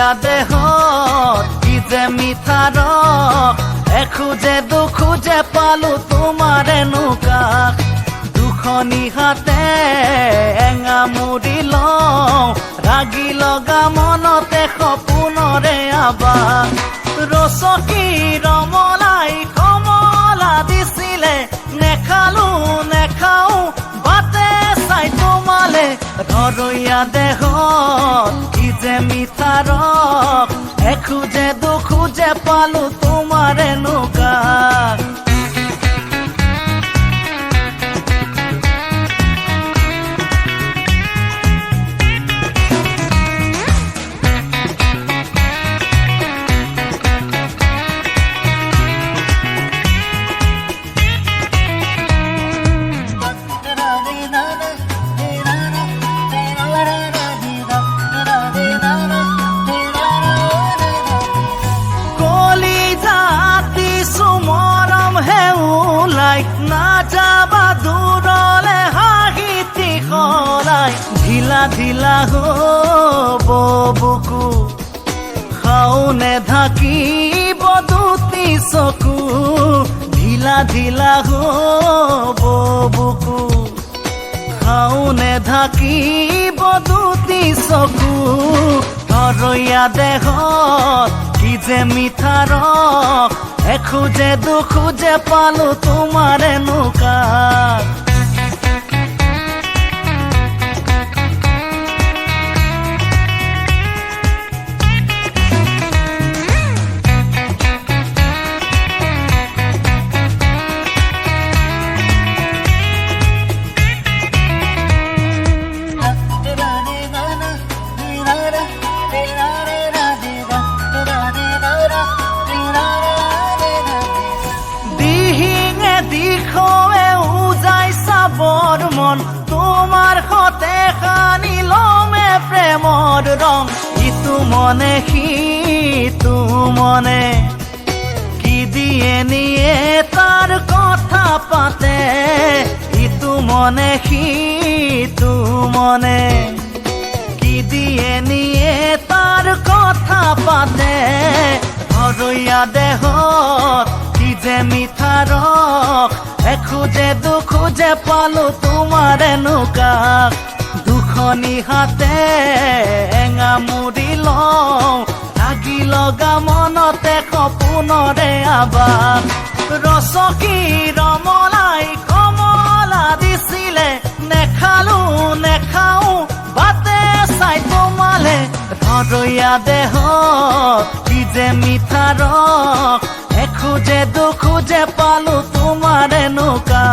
ভৰৈয়া দেহত কি যে মিঠা ৰস, এখোজে দুখোজে পালো তোমাৰ এনুকা। দুখনি হাতে এঙামুৰি লওঁ, ৰাগি লগা মনতে সপোনৰে আবাস। ৰচকী ৰমলাই কমলা দিছিলে, নেখালো নেখাও বাটে চাই তোমালে। ভৰৈয়া দেহত কি যে মিঠা ৰস, এখোজে দুখোজে পালো তোমাৰ এনুকা। নাযাবা দূৰলে হাঁহিতি সলাই, ঢিলা ঢিলা হ'ব বুকু, খাওনে ঢাকিব দুটি চকু। ঢিলা ঢিলা হ'ব বুকু, খাওনে ঢাকিব দুটি চকু। ভৰৈয়া দেহত কি যে মিঠা ৰস, এখোজে দুখোজে পালো তোমাৰ এনুকা। তোমাৰ সতে সানি লমে প্ৰেমৰ ৰং, ইটো মনে সিটো মনে কি দিয়ে নিয়ে তাৰ কথা পাতে। ইটো মনে সিটো মনে কি দিয়ে নিয়ে তাৰ কথা পাতে। ভৰৈয়া দেহত কি যে মিঠা ৰস, এখোজে দুখোজে পালো তোমাৰ এনুকা। দুখনি হাতে এঙামুৰি লওঁ, লাগি লগা মনতে সপোনৰে আবাস। ৰচকী ৰমলাই কমলা দিছিলে, নেখালো নেখাও বাটে চাই তোমালে। ভৰৈয়া দেহত কি যে মিঠা ৰস, এখোজে দুখোজে পালো তোমাৰ এনুকা।